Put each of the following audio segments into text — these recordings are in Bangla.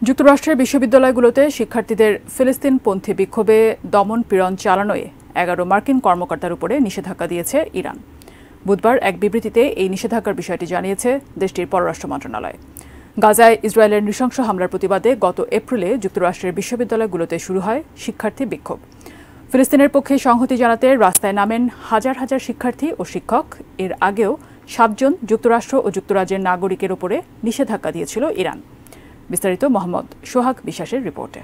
যুক্তরাষ্ট্রের বিশ্ববিদ্যালয়গুলোতে শিক্ষার্থীদের ফিলিস্তিনপন্থী বিক্ষোভে দমন পীড়ন চালানোয় ১১ মার্কিন কর্মকর্তার উপরে নিষেধাজ্ঞা দিয়েছে ইরান। বুধবার এক বিবৃতিতে এই নিষেধাজ্ঞার বিষয়টি জানিয়েছে দেশটির পররাষ্ট্র মন্ত্রণালয়। গাজায় ইসরায়েলের নৃশংস হামলার প্রতিবাদে গত এপ্রিলে যুক্তরাষ্ট্রের বিশ্ববিদ্যালয়গুলোতে শুরু হয় শিক্ষার্থী বিক্ষোভ। ফিলিস্তিনের পক্ষে সংহতি জানাতে রাস্তায় নামেন হাজার হাজার শিক্ষার্থী ও শিক্ষক। এর আগেও ৭ জন যুক্তরাষ্ট্র ও যুক্তরাজ্যের নাগরিকের উপরে নিষেধাজ্ঞা দিয়েছিল ইরান। বিস্তারিত মোহাম্মদ সোহাগ বিশ্বাসের রিপোর্টে।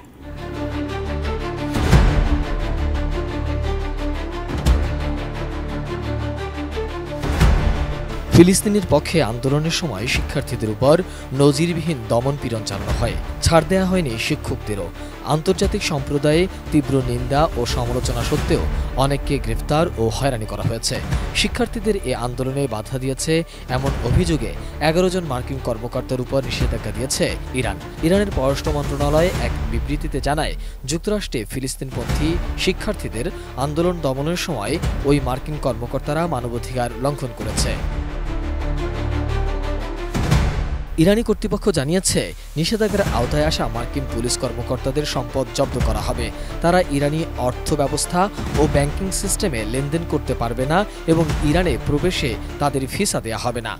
ফিলিস্তিনের পক্ষে আন্দোলনের সময় শিক্ষার্থীদের উপর নজিরবিহীন দমন-পীড়ন চালানো হয়। ছাড় দেওয়া হয়নি শিক্ষকদেরও। আন্তর্জাতিক সম্প্রদায়ে তীব্র নিন্দা ও সমালোচনা সত্ত্বেও অনেককে গ্রেফতার ও হয়রানি করা হয়েছে। শিক্ষার্থীদের এ আন্দোলনে বাধা দিয়েছে এমন অভিযোগে ১১ জন মার্কিন কর্মকর্তার উপর নিষেধাজ্ঞা দিয়েছে ইরান। ইরানের পররাষ্ট্র মন্ত্রণালয় এক বিবৃতিতে জানায়, যুক্তরাষ্ট্রে ফিলিস্তিনপন্থী শিক্ষার্থীদের আন্দোলন দমনের সময় ওই মার্কিন কর্মকর্তারা মানবাধিকার লঙ্ঘন করেছে। ইরানি কর্তৃপক্ষ জানিয়েছে, নিষেধাজ্ঞার আওতায় আসা মার্কিন পুলিশ কর্মকর্তাদের সম্পদ জব্দ করা হবে। তারা ইরানি অর্থ ব্যবস্থা ও ব্যাংকিং সিস্টেমে লেনদেন করতে পারবে না এবং ইরানে প্রবেশে তাদের ভিসা দেয়া হবে না।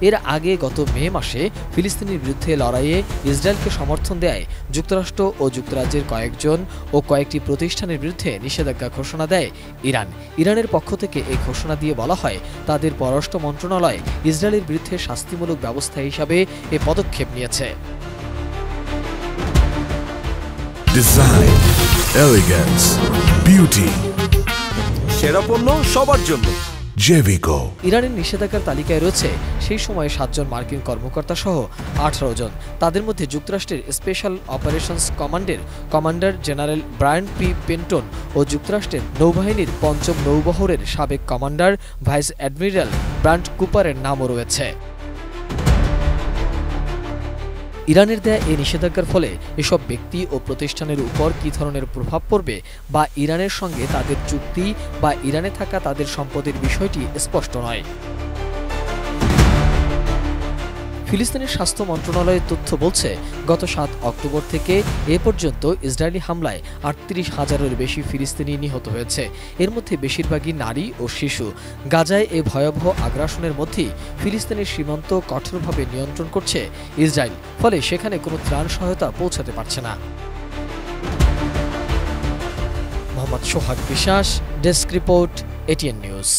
এর আগে গত মে মাসে ফিলিস্তিনের বিরুদ্ধে লড়াইয়ে ইসরায়েলকে সমর্থন দেয় যুক্তরাষ্ট্র ও যুক্তরাজ্যের কয়েকজন ও কয়েকটি প্রতিষ্ঠানের বিরুদ্ধে নিষেধাজ্ঞা ঘোষণা দেয় ইরান। ইরানের পক্ষ থেকে এই ঘোষণা দিয়ে বলা হয়, তাদের পররাষ্ট্র মন্ত্রণালয় ইসরায়েলের বিরুদ্ধে শাস্তিমূলক ব্যবস্থা হিসাবে এ পদক্ষেপ নিয়েছে। ডিজাইন, এলিগেন্স, বিউটি, সেরা পণ্য সবার জন্য জেভিকো। ইরানের নিষেধাজ্ঞার তালিকায় রয়েছে সেই সময়ে ৭ জন মার্কিন কর্মকর্তা সহ ১৮ জন। তাদের মধ্যে যুক্তরাষ্ট্রের স্পেশাল অপারেশনস কমান্ডের কমান্ডার জেনারেল ব্রায়ান পি পেন্টন ও যুক্তরাষ্ট্রের নৌবাহিনীর ৫ম নৌবহরের সাবেক কমান্ডার ভাইস অ্যাডমিরাল ব্রান্ট কুপারের নামও রয়েছে। ইরানের দেয়া এই নিষেধাজ্ঞার ফলে এসব ব্যক্তি ও প্রতিষ্ঠানের উপর কী ধরনের প্রভাব পড়বে বা ইরানের সঙ্গে তাদের চুক্তি বা ইরানে থাকা তাদের সম্পদের বিষয়টি স্পষ্ট নয়। ফিলিস্তিনের স্বাস্থ্য মন্ত্রণালয়ের তথ্য বলছে, গত ৭ অক্টোবর থেকে এ পর্যন্ত ইসরায়েলি হামলায় ৩৮,০০০-এর বেশি ফিলিস্তিনি নিহত হয়েছে। এর মধ্যে বেশিরভাগই নারী ও শিশু। গাজায় এ ভয়াবহ আগ্রাসনের মধ্যেই ফিলিস্তিনের সীমান্ত কঠোরভাবে নিয়ন্ত্রণ করছে ইসরায়েল, ফলে সেখানে কোনো ত্রাণ সহায়তা পৌঁছাতে পারছে না। মোহাম্মদ সোহাগ বিশ্বাস, ডেস্ক রিপোর্ট, এটিএন নিউজ।